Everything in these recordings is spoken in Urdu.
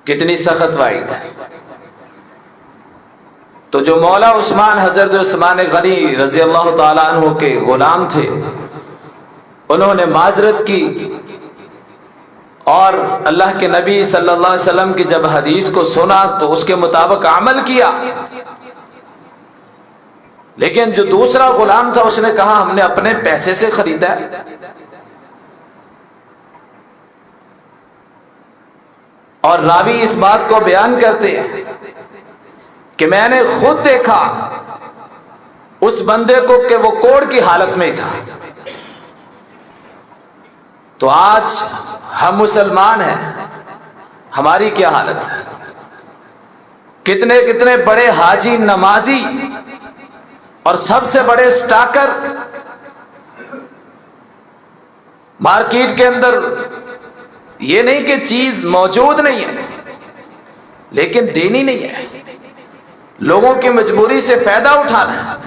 کتنی سخت وعید ہے۔ تو جو مولا عثمان، حضرت عثمان غنی رضی اللہ تعالیٰ عنہ کے غلام تھے، انہوں نے معذرت کی اور اللہ کے نبی صلی اللہ علیہ وسلم کی جب حدیث کو سنا تو اس کے مطابق عمل کیا۔ لیکن جو دوسرا غلام تھا اس نے کہا ہم نے اپنے پیسے سے خریدا ہے، اور راوی اس بات کو بیان کرتے ہیں کہ میں نے خود دیکھا اس بندے کو کہ وہ کوڑ کی حالت میں تھا۔ تو آج ہم مسلمان ہیں، ہماری کیا حالت ہے؟ کتنے کتنے بڑے حاجی، نمازی اور سب سے بڑے سٹاکر مارکیٹ کے اندر، یہ نہیں کہ چیز موجود نہیں ہے لیکن دینی نہیں ہے، لوگوں کی مجبوری سے فائدہ اٹھانا ہے۔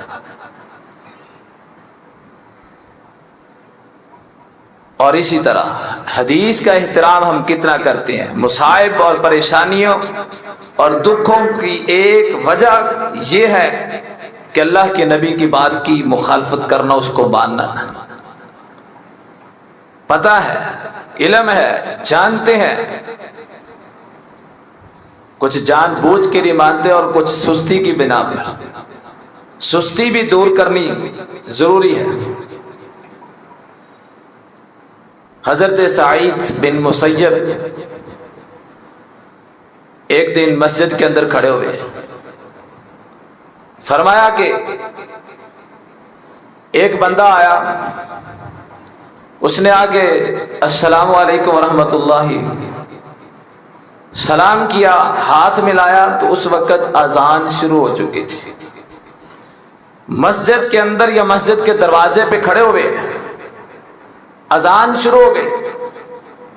اور اسی طرح حدیث کا احترام ہم کتنا کرتے ہیں۔ مصائب اور پریشانیوں اور دکھوں کی ایک وجہ یہ ہے کہ اللہ کے نبی کی بات کی مخالفت کرنا، اس کو ماننا۔ پتہ ہے، علم ہے، جانتے ہیں، کچھ جان بوجھ کے نہیں مانتے اور کچھ سستی کی بنا پر۔ سستی بھی دور کرنی ضروری ہے۔ حضرت سعید بن مسیب ایک دن مسجد کے اندر کھڑے ہوئے، فرمایا کہ ایک بندہ آیا، اس نے آگے السلام علیکم ورحمۃ اللہ سلام کیا، ہاتھ ملایا تو اس وقت اذان شروع ہو چکی تھی۔ مسجد کے اندر یا مسجد کے دروازے پہ کھڑے ہوئے، اذان شروع ہو گئی۔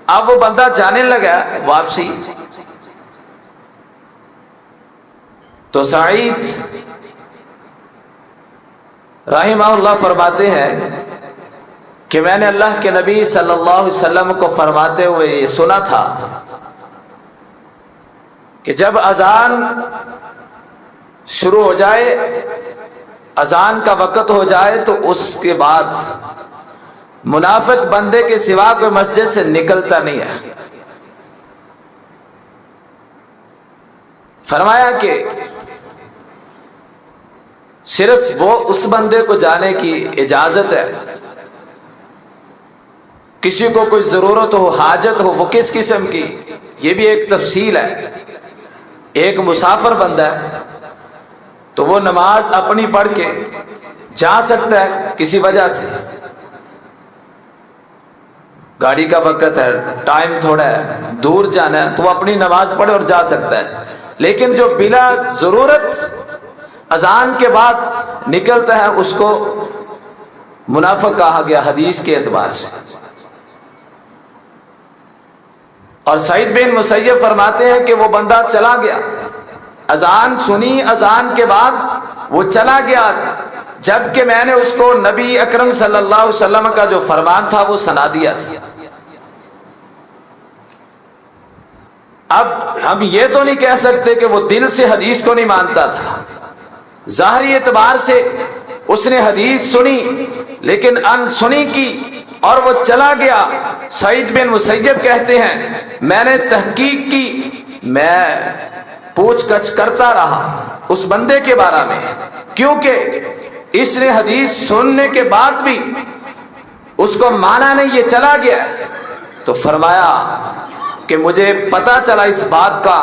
اب وہ بندہ جانے لگا واپسی، تو سعید رحمہ اللہ فرماتے ہیں کہ میں نے اللہ کے نبی صلی اللہ علیہ وسلم کو فرماتے ہوئے یہ سنا تھا کہ جب اذان شروع ہو جائے، اذان کا وقت ہو جائے تو اس کے بعد منافق بندے کے سوا کوئی مسجد سے نکلتا نہیں ہے۔ فرمایا کہ صرف وہ اس بندے کو جانے کی اجازت ہے، کسی کو کوئی ضرورت ہو، حاجت ہو، وہ کس قسم کی، یہ بھی ایک تفصیل ہے۔ ایک مسافر بندہ ہے تو وہ نماز اپنی پڑھ کے جا سکتا ہے، کسی وجہ سے گاڑی کا وقت ہے، ٹائم تھوڑا ہے، دور جانا ہے، تو وہ اپنی نماز پڑھے اور جا سکتا ہے۔ لیکن جو بلا ضرورت اذان کے بعد نکلتا ہے اس کو منافق کہا گیا حدیث کے اعتبار سے۔ اور سعید بن مسیب فرماتے ہیں کہ وہ بندہ چلا گیا، اذان سنی، اذان کے بعد وہ چلا گیا، جبکہ میں نے اس کو نبی اکرم صلی اللہ علیہ وسلم کا جو فرمان تھا وہ سنا دیا تھا۔ اب ہم یہ تو نہیں کہہ سکتے کہ وہ دل سے حدیث کو نہیں مانتا تھا، ظاہری اعتبار سے اس نے حدیث سنی لیکن ان سنی کی اور وہ چلا گیا۔ سعید بن مسیب کہتے ہیں میں نے تحقیق کی، میں پوچھ گچھ کرتا رہا اس بندے کے بارے میں، کیونکہ اس نے حدیث سننے کے بعد بھی اس کو مانا نہیں، یہ چلا گیا۔ تو فرمایا کہ مجھے پتا چلا اس بات کا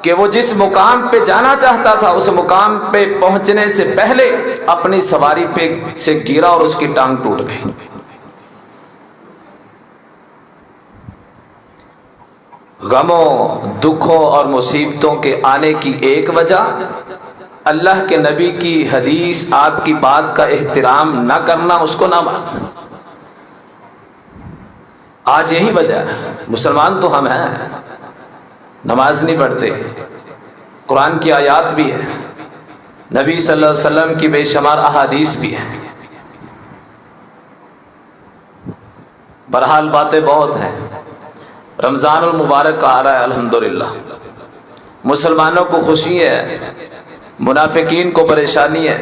کہ وہ جس مقام پہ جانا چاہتا تھا اس مقام پہ پہنچنے سے پہلے اپنی سواری پہ سے گرا اور اس کی ٹانگ ٹوٹ گئی۔ غموں، دکھوں اور مصیبتوں کے آنے کی ایک وجہ اللہ کے نبی کی حدیث، آپ کی بات کا احترام نہ کرنا، اس کو نہ ماننا۔ آج یہی وجہ ہے، مسلمان تو ہم ہیں، نماز نہیں پڑھتے، قرآن کی آیات بھی ہے، نبی صلی اللہ علیہ وسلم کی بے شمار احادیث بھی ہیں، بہرحال باتیں بہت ہیں۔ رمضان المبارک آ رہا ہے الحمدللہ، مسلمانوں کو خوشی ہے، منافقین کو پریشانی ہے۔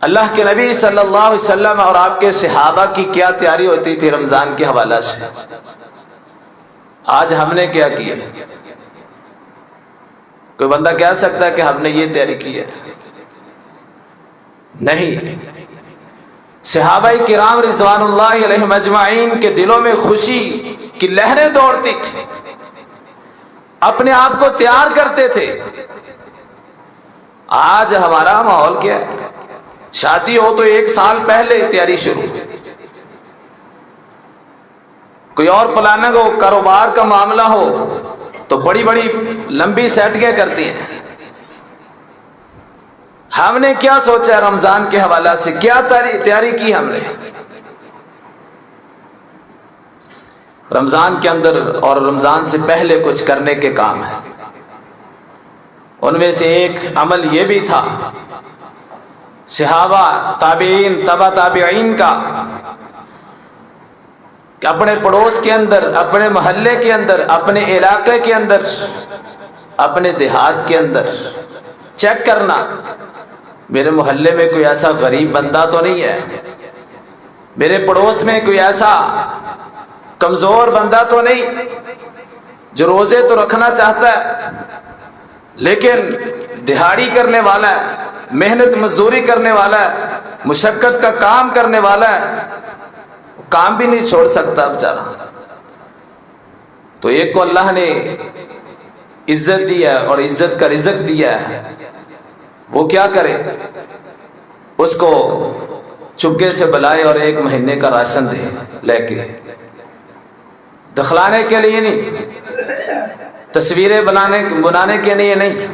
اللہ کے نبی صلی اللہ علیہ وسلم اور آپ کے صحابہ کی کیا تیاری ہوتی تھی رمضان کے حوالہ سے، آج ہم نے کیا کیا؟ کوئی بندہ کہہ سکتا ہے کہ ہم نے یہ تیاری کی ہے؟ نہیں۔ صحابہ کرام رضوان اللہ علیہم اجمعین کے دلوں میں خوشی کی لہریں دوڑتی تھی، اپنے آپ کو تیار کرتے تھے۔ آج ہمارا ماحول کیا ہے؟ شادی ہو تو 1 سال پہلے تیاری شروع، کوئی اور پلاننگ ہو، کاروبار کا معاملہ ہو تو بڑی بڑی لمبی سیٹنگیں کرتی ہیں۔ ہم نے کیا سوچا رمضان کے حوالہ سے؟ کیا تیاری کی ہم نے؟ رمضان کے اندر اور رمضان سے پہلے کچھ کرنے کے کام ہیں۔ ان میں سے ایک عمل یہ بھی تھا، صحابہ، تابعین، تبع تابعین کا، کہ اپنے پڑوس کے اندر، اپنے محلے کے اندر، اپنے علاقے کے اندر، اپنے دیہات کے اندر چیک کرنا، میرے محلے میں کوئی ایسا غریب بندہ تو نہیں ہے، میرے پڑوس میں کوئی ایسا کمزور بندہ تو نہیں جو روزے تو رکھنا چاہتا ہے لیکن دہاڑی کرنے والا ہے، محنت مزدوری کرنے والا ہے، مشقت کا کام کرنے والا ہے، کام بھی نہیں چھوڑ سکتا بیچارہ۔ تو ایک کو اللہ نے عزت دیا اور عزت کا رزق دیا ہے، وہ کیا کرے؟ اس کو چپکے سے بلائے اور 1 مہینے کا راشن دے، لے کے دکھلانے کے لیے نہیں، تصویریں بنانے کے لیے نہیں،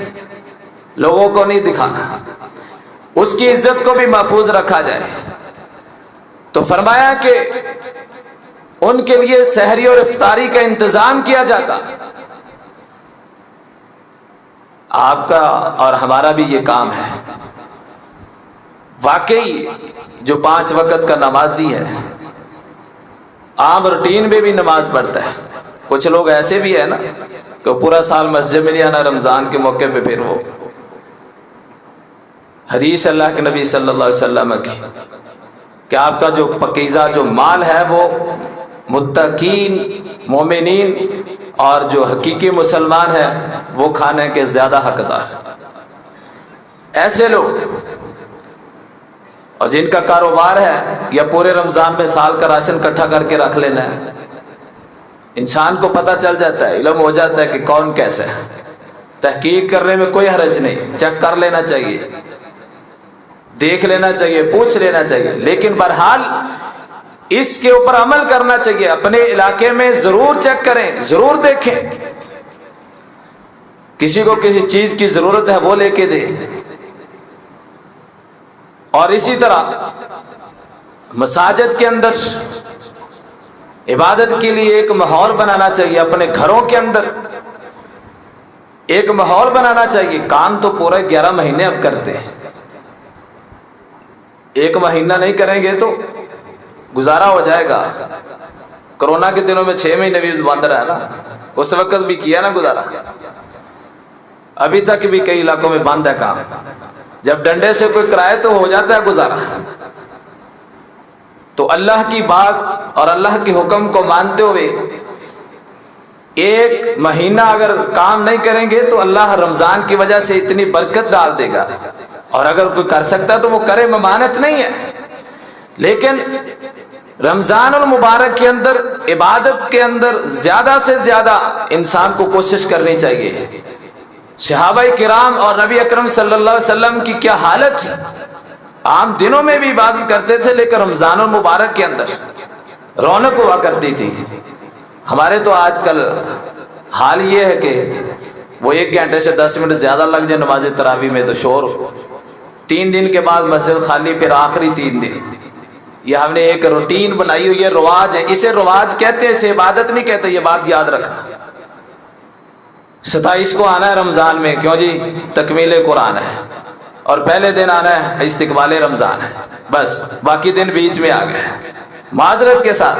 لوگوں کو نہیں دکھانا، اس کی عزت کو بھی محفوظ رکھا جائے۔ تو فرمایا کہ ان کے لیے سحری اور افطاری کا انتظام کیا جاتا۔ آپ کا اور ہمارا بھی یہ کام ہے۔ واقعی جو 5 وقت کا نمازی ہے، عام روٹین میں بھی نماز پڑھتا ہے، کچھ لوگ ایسے بھی ہے نا کہ پورا سال مسجد میں نہیں آنا، رمضان کے موقع پہ پھر وہ حدیث اللہ کے نبی صلی اللہ علیہ وسلم کی کہ آپ کا جو پاکیزہ جو مال ہے وہ متقین، مومنین اور جو حقیقی مسلمان ہے وہ کھانے کے زیادہ حقدار ہے۔ ایسے لوگ اور جن کا کاروبار ہے یا پورے رمضان میں سال کا راشن اکٹھا کر کے رکھ لینا ہے، انسان کو پتہ چل جاتا ہے، علم ہو جاتا ہے کہ کون کیسے ہے۔ تحقیق کرنے میں کوئی حرج نہیں، چیک کر لینا چاہیے، دیکھ لینا چاہیے، پوچھ لینا چاہیے، لیکن بہرحال اس کے اوپر عمل کرنا چاہیے۔ اپنے علاقے میں ضرور چیک کریں، ضرور دیکھیں، کسی کو کسی چیز کی ضرورت ہے وہ لے کے دے۔ اور اسی طرح مساجد کے اندر عبادت کے لیے ایک ماحول بنانا چاہیے، اپنے گھروں کے اندر ایک ماحول بنانا چاہیے۔ کام تو پورے 11 مہینے اب کرتے ہیں، 1 مہینہ نہیں کریں گے تو گزارا ہو جائے گا۔ کرونا کے دنوں میں 6 مہینے بھی بند رہا نا، اس وقت بھی کیا نا گزارا، ابھی تک بھی کئی علاقوں میں بند ہے کام۔ جب ڈنڈے سے کوئی کرائے تو ہو جاتا ہے گزارا۔ تو اللہ کی بات اور اللہ کے حکم کو مانتے ہوئے 1 مہینہ اگر کام نہیں کریں گے تو اللہ رمضان کی وجہ سے اتنی برکت ڈال دے گا، اور اگر کوئی کر سکتا ہے تو وہ کرے، ممانعت نہیں ہے۔ لیکن رمضان المبارک کے اندر عبادت کے اندر زیادہ سے زیادہ انسان کو کوشش کرنی چاہیے۔ صحابہ کرام اور نبی اکرم صلی اللہ علیہ وسلم کی کیا حالت تھی، عام دنوں میں بھی عبادت کرتے تھے لیکن رمضان المبارک کے اندر رونق ہوا کرتی تھی۔ ہمارے تو آج کل حال یہ ہے کہ وہ 1 گھنٹے سے 10 منٹ زیادہ لگ جائے نماز تراویح میں تو شور، 3 دن کے بعد مسجد خالی، پھر آخری 3 دن۔ یہ ہم نے ایک روٹین بنائی ہوئی ہے، رواج ہے، اسے رواج کہتے ہیں، اسے عبادت نہیں کہتے، یہ بات یاد رکھنا۔ 27 کو آنا ہے رمضان میں، کیوں جی؟ تکمیل قرآن ہے، اور پہلے دن آنا ہے استقبال رمضان ہے، بس باقی دن بیچ میں آ گئے۔ معذرت کے ساتھ